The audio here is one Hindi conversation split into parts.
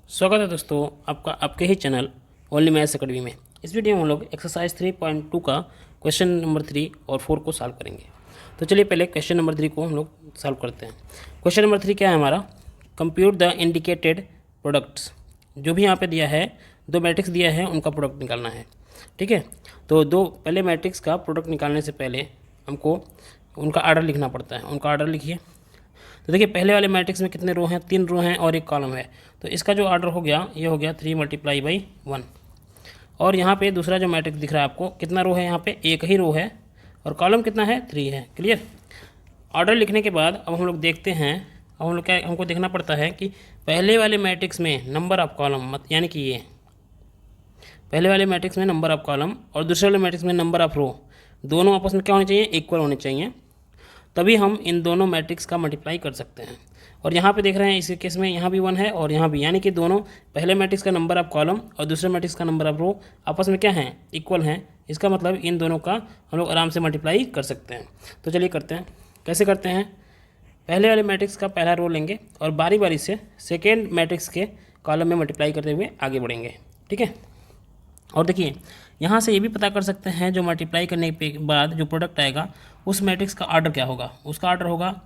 स्वागत है दोस्तों आपका आपके ही चैनल ओनली मैथ्स अकेडमी में। इस वीडियो में हम लोग एक्सरसाइज 3.2 का क्वेश्चन नंबर 3 और 4 को सॉल्व करेंगे। तो चलिए पहले क्वेश्चन नंबर 3 को हम लोग सॉल्व करते हैं। क्वेश्चन नंबर 3 क्या है हमारा, कंप्यूट द इंडिकेटेड प्रोडक्ट्स। जो भी यहाँ पे दिया है, दो मैट्रिक्स दिया है, उनका प्रोडक्ट निकालना है। ठीक है, तो दो पहले मैट्रिक्स का प्रोडक्ट निकालने से पहले हमको उनका आर्डर लिखना पड़ता है। उनका आर्डर लिखिए। तो देखिए पहले वाले मैट्रिक्स में कितने रो हैं, 3 रो हैं और 1 कॉलम है। तो इसका जो ऑर्डर हो गया ये हो गया 3 × 1। और यहाँ पे दूसरा जो मैट्रिक्स दिख रहा है आपको, कितना रो है, यहाँ पे एक ही रो है और कॉलम कितना है, 3 है। क्लियर। ऑर्डर लिखने के बाद अब हम लोग देखते हैं, अब हम लोग क्या हमको देखना पड़ता है कि पहले वाले मैट्रिक्स में नंबर ऑफ कॉलम यानी कि ये पहले वाले मैट्रिक्स में नंबर ऑफ कॉलम और दूसरे वाले मैट्रिक्स में नंबर ऑफ रो, दोनों आपस में क्या होने चाहिए, इक्वल होने चाहिए। तभी हम इन दोनों मैट्रिक्स का मल्टीप्लाई कर सकते हैं। और यहाँ पे देख रहे हैं इस केस में यहाँ भी 1 है और यहाँ भी, यानी कि दोनों पहले मैट्रिक्स का नंबर ऑफ कॉलम और दूसरे मैट्रिक्स का नंबर ऑफ रो आपस में क्या है, इक्वल हैं। इसका मतलब इन दोनों का हम लोग आराम से मल्टीप्लाई कर सकते हैं। तो चलिए करते हैं। कैसे करते हैं, पहले वाले मैट्रिक्स का पहला रो लेंगे और बारी बारी से सेकेंड मैट्रिक्स के कॉलम में मल्टीप्लाई करते हुए आगे बढ़ेंगे। ठीक है। और देखिए यहाँ से ये भी पता कर सकते हैं, जो मल्टीप्लाई करने के बाद जो प्रोडक्ट आएगा उस मैट्रिक्स का ऑर्डर क्या होगा। उसका ऑर्डर होगा,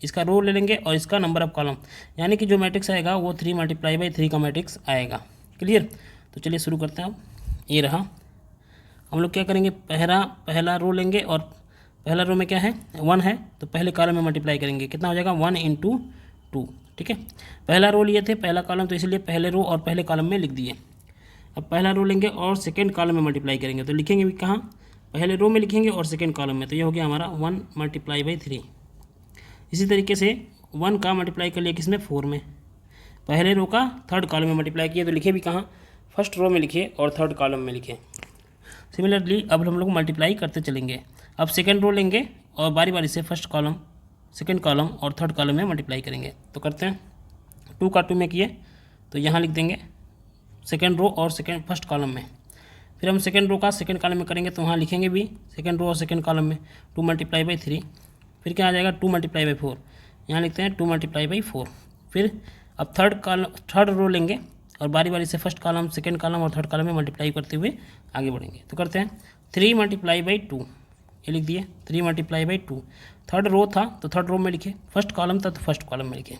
इसका रो ले लेंगे और इसका नंबर ऑफ कॉलम, यानी कि जो मैट्रिक्स आएगा वो 3 × 3 का मैट्रिक्स आएगा। क्लियर। तो चलिए शुरू करते हैं। अब ये रहा, हम लोग क्या करेंगे, पहला रो लेंगे और पहला रो में क्या है, 1 है, तो पहले कॉलम में मल्टीप्लाई करेंगे। कितना हो जाएगा, 1 × 2। ठीक है, पहला रो लिए थे, पहला कॉलम, तो इसलिए पहले रो और पहले कॉलम में लिख दिए। अब पहला रो लेंगे और सेकेंड कॉलम में मल्टीप्लाई करेंगे, तो लिखेंगे भी कहाँ, पहले रो में लिखेंगे और सेकेंड कॉलम में। तो ये हो गया हमारा 1 × 3। इसी तरीके से 1 का मल्टीप्लाई कर लिया किसमें, 4 में। पहले रो का थर्ड कॉलम में मल्टीप्लाई किया, तो लिखे भी कहाँ, फर्स्ट रो में लिखे और थर्ड कॉलम में लिखे। सिमिलरली अब हम लोग मल्टीप्लाई करते चलेंगे। अब सेकेंड रो लेंगे और बारी बारी से फर्स्ट कॉलम, सेकेंड कॉलम और थर्ड कॉलम में मल्टीप्लाई करेंगे। तो करते हैं, 2 का 2 में किए तो यहाँ लिख देंगे सेकेंड रो और फर्स्ट कॉलम में। फिर हम सेकेंड रो का सेकेंड कॉलम में करेंगे, तो वहाँ लिखेंगे भी सेकेंड रो और सेकेंड कॉलम में 2 × 3। फिर क्या आ जाएगा, 2 × 4। यहाँ लिखते हैं 2 × 4। फिर अब थर्ड रो लेंगे और बारी बारी से फर्स्ट कॉलम, सेकेंड कॉलम और थर्ड कॉलम में मल्टीप्लाई करते हुए आगे बढ़ेंगे। तो करते हैं 3 × 2, ये लिख दिए 3 × 2। थर्ड रो था तो थर्ड रो में लिखे, फर्स्ट कॉलम था तो फर्स्ट कॉलम में लिखे।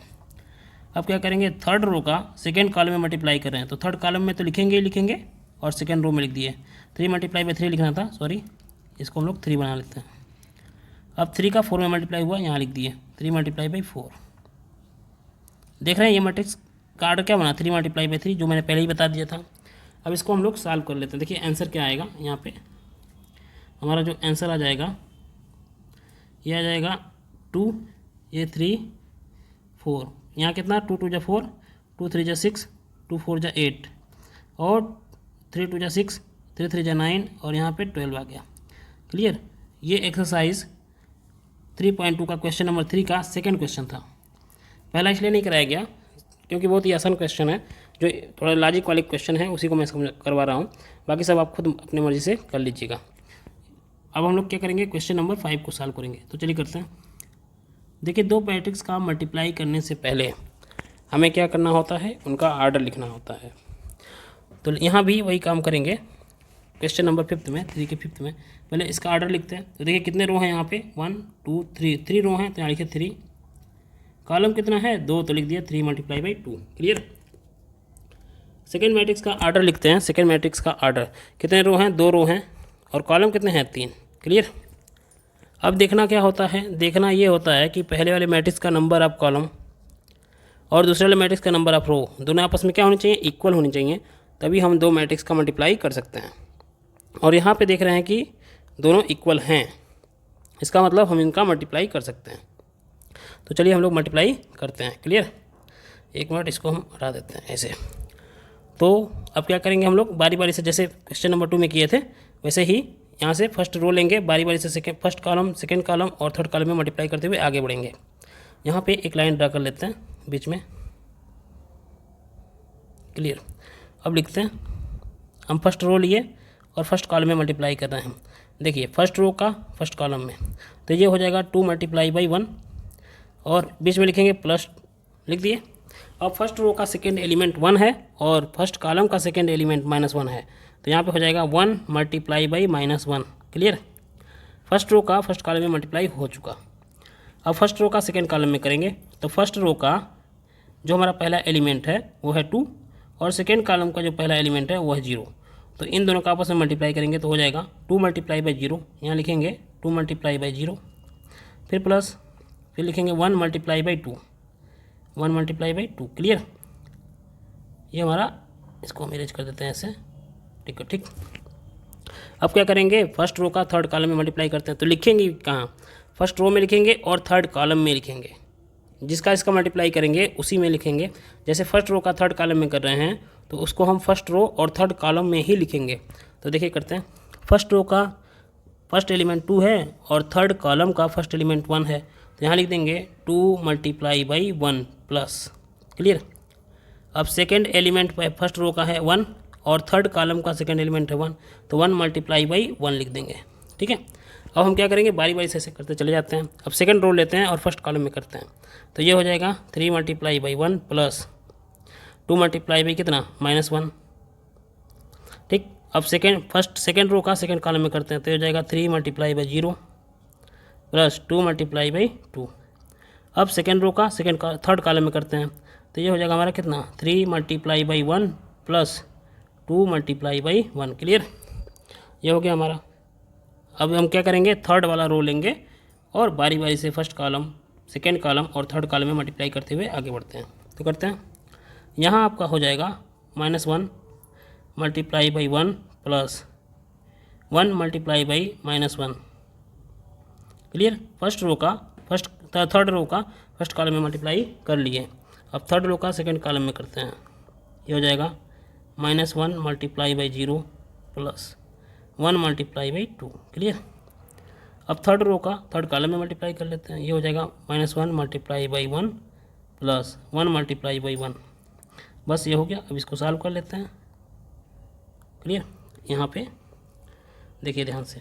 अब क्या करेंगे, थर्ड रो का सेकेंड कॉलम में मल्टीप्लाई कर रहे हैं, तो थर्ड कॉलम में तो लिखेंगे ही लिखेंगे और सेकेंड रो में लिख दिए। 3 × 3 लिखना था, सॉरी, इसको हम लोग 3 बना लेते हैं। अब 3 का 4 में मल्टीप्लाई हुआ, यहाँ लिख दिए 3 × 4। देख रहे हैं ये मैट्रिक्स का ऑर्डर क्या बना, 3 × 3, जो मैंने पहले ही बता दिया था। अब इसको हम लोग सॉल्व कर लेते हैं। देखिए आंसर क्या आएगा, यहाँ पे हमारा जो आंसर आ जाएगा ये आ जाएगा 2, ये 3, 4, यहाँ कितना, 2 × 2 = 4, 2 × 3 = 6, 2 × 4 = 8 और 3 × 2 = 6, 3 × 3 = 9 और यहाँ पे 12 आ गया। क्लियर। ये एक्सरसाइज 3.2 का क्वेश्चन नंबर 3 का सेकंड क्वेश्चन था। पहला इसलिए नहीं कराया गया क्योंकि बहुत ही आसान क्वेश्चन है, जो थोड़ा लॉजिक वाले क्वेश्चन है उसी को मैं करवा रहा हूँ। बाकी सब आप खुद अपनी मर्जी से कर लीजिएगा। अब हम लोग क्या करेंगे, क्वेश्चन नंबर 5 को सॉल्व करेंगे। तो चलिए करते हैं। देखिए दो मैट्रिक्स का मल्टीप्लाई करने से पहले हमें क्या करना होता है, उनका ऑर्डर लिखना होता है। तो यहाँ भी वही काम करेंगे। क्वेश्चन नंबर 5 में, 3 के 5 में पहले इसका ऑर्डर लिखते हैं। तो देखिए कितने रो हैं यहाँ पे, 1 2 3 रो हैं, तो यहाँ लिखे 3। कॉलम कितना है, 2, तो लिख दिया 3 × 2। क्लियर। सेकेंड मैट्रिक्स का ऑर्डर लिखते हैं। सेकेंड मैट्रिक्स का ऑर्डर, कितने रो हैं, 2 रो हैं और कॉलम कितने हैं, 3। क्लियर। अब देखना क्या होता है, देखना ये होता है कि पहले वाले मैट्रिक्स का नंबर ऑफ कॉलम और दूसरे वाले मैट्रिक्स का नंबर ऑफ रो दोनों आपस में क्या होनी चाहिए, इक्वल होनी चाहिए। तभी हम दो मैट्रिक्स का मल्टीप्लाई कर सकते हैं। और यहाँ पे देख रहे हैं कि दोनों इक्वल हैं, इसका मतलब हम इनका मल्टीप्लाई कर सकते हैं। तो चलिए हम लोग मल्टीप्लाई करते हैं। क्लियर। एक मिनट, इसको हम हटा देते हैं ऐसे। तो अब क्या करेंगे, हम लोग बारी बारी से, जैसे क्वेश्चन नंबर 2 में किए थे वैसे ही यहाँ से फर्स्ट रो लेंगे, बारी बारी से फर्स्ट कॉलम, सेकेंड कॉलम और थर्ड कॉलम में मल्टीप्लाई करते हुए आगे बढ़ेंगे। यहाँ पे एक लाइन ड्रा कर लेते हैं बीच में। क्लियर। अब लिखते हैं, हम फर्स्ट रो लिए और फर्स्ट कॉलम में मल्टीप्लाई कर रहे हैं। देखिए फर्स्ट रो का फर्स्ट कॉलम में, तो ये हो जाएगा 2 × 1 और बीच में लिखेंगे प्लस, लिख दिए। अब फर्स्ट रो का सेकेंड एलिमेंट 1 है और फर्स्ट कॉलम का सेकेंड एलिमेंट -1 है, तो यहाँ पे हो जाएगा 1 multiply by -1। Clear. First row का फर्स्ट कॉलम में मल्टीप्लाई हो चुका। अब फर्स्ट रो का सेकेंड कॉलम में करेंगे तो फर्स्ट रो का जो हमारा पहला एलिमेंट है वो है 2 और सेकेंड कॉलम का जो पहला एलिमेंट है वो है 0। तो इन दोनों का आपस में मल्टीप्लाई करेंगे तो हो जाएगा 2 मल्टीप्लाई बाई 0, यहाँ लिखेंगे 2 मल्टीप्लाई बाई 0, फिर प्लस, फिर लिखेंगे 1 multiply by 2, 1 multiply by 2। Clear. ये हमारा, इसको हम इरेज कर देते हैं ऐसे। ठीक है, ठीक। अब क्या करेंगे, फर्स्ट रो का थर्ड कॉलम में मल्टीप्लाई करते हैं, तो लिखेंगे कहाँ, फर्स्ट रो में लिखेंगे और थर्ड कॉलम में लिखेंगे। जिसका इसका मल्टीप्लाई करेंगे उसी में लिखेंगे। जैसे फर्स्ट रो का थर्ड कॉलम में कर रहे हैं तो उसको हम फर्स्ट रो और थर्ड कॉलम में ही लिखेंगे। तो देखिए करते हैं, फर्स्ट रो का फर्स्ट एलिमेंट 2 है और थर्ड कॉलम का फर्स्ट एलिमेंट 1 है, तो यहाँ लिख देंगे 2 मल्टीप्लाई बाई 1 प्लस। क्लियर। अब सेकेंड एलिमेंट फर्स्ट रो का है 1 और थर्ड कॉलम का सेकेंड एलिमेंट है 1, तो 1 मल्टीप्लाई बाई 1 लिख देंगे। ठीक है। अब हम क्या करेंगे, बारी बारी से ऐसे करते चले जाते हैं। अब सेकेंड रो लेते हैं और फर्स्ट कॉलम में करते हैं, तो ये हो जाएगा 3 multiply by 1 plus 2 multiply by कितना -1। ठीक। अब सेकेंड रो का सेकेंड कॉलम में करते हैं, तो ये हो जाएगा 3 multiply by 0 plus 2 multiply by 2। अब सेकेंड रो का थर्ड कॉलम में करते हैं, तो ये हो जाएगा हमारा कितना, 3 multiply by 1 plus 2 multiply by 1। Clear. ये हो गया हमारा। अब हम क्या करेंगे, थर्ड वाला रो लेंगे और बारी बारी से फर्स्ट कॉलम, सेकेंड कॉलम और थर्ड कॉलम में मल्टीप्लाई करते हुए आगे बढ़ते हैं। तो करते हैं, यहाँ आपका हो जाएगा -1 multiply by 1 plus 1 multiply by -1। Clear. Third row का फर्स्ट कॉलम में मल्टीप्लाई कर लिए। अब थर्ड रो का सेकेंड कॉलम में करते हैं, ये हो जाएगा -1 multiply by 0 plus 1 multiply by 2। Clear. अब थर्ड रो का थर्ड कॉलम में मल्टीप्लाई कर लेते हैं, ये हो जाएगा -1 multiply by 1 plus 1 multiply by 1। बस ये हो गया। अब इसको सॉल्व कर लेते हैं। क्लियर। यहाँ पे देखिए ध्यान से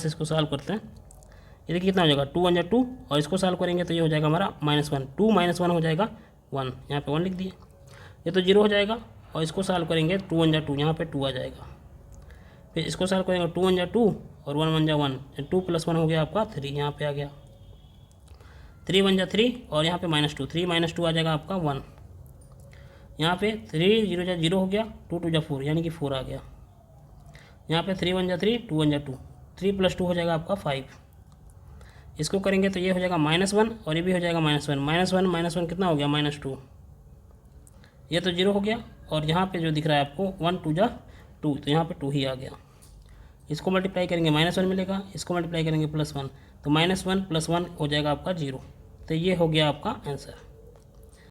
इसको सॉल्व करते हैं। ये देखिए कितना हो जाएगा, 2 1 2 और इसको सॉल्व करेंगे तो ये हो जाएगा हमारा -1, 2 -1 हो जाएगा 1, यहाँ पे 1 लिख दिए। ये तो 0 हो जाएगा और इसको सॉल्व करेंगे 2 1 2, यहाँ पे 2 आ जाएगा। फिर इसको सॉल्व करेंगे 2 1 2 और 1 1 1, 2 + 1 हो गया आपका 3, यहाँ पे आ गया 3 1 3 और यहाँ पे -2, 3 - 2 आ जाएगा आपका 1। यहाँ पे 3 0 0 हो गया, 2 2 4 यानी कि 4 आ गया। यहाँ पे 3 1 3, 2 1 2, 3 + 2 हो जाएगा आपका 5। इसको करेंगे तो ये हो जाएगा -1 और ये भी हो जाएगा -1 -1 कितना हो गया, -2। ये तो 0 हो गया और यहाँ पे जो दिख रहा है आपको 1 2 2, तो यहाँ पे 2 ही आ गया। इसको मल्टीप्लाई करेंगे -1 मिलेगा, इसको मल्टीप्लाई करेंगे +1, तो -1 + 1 हो जाएगा आपका 0। तो ये हो गया आपका आंसर।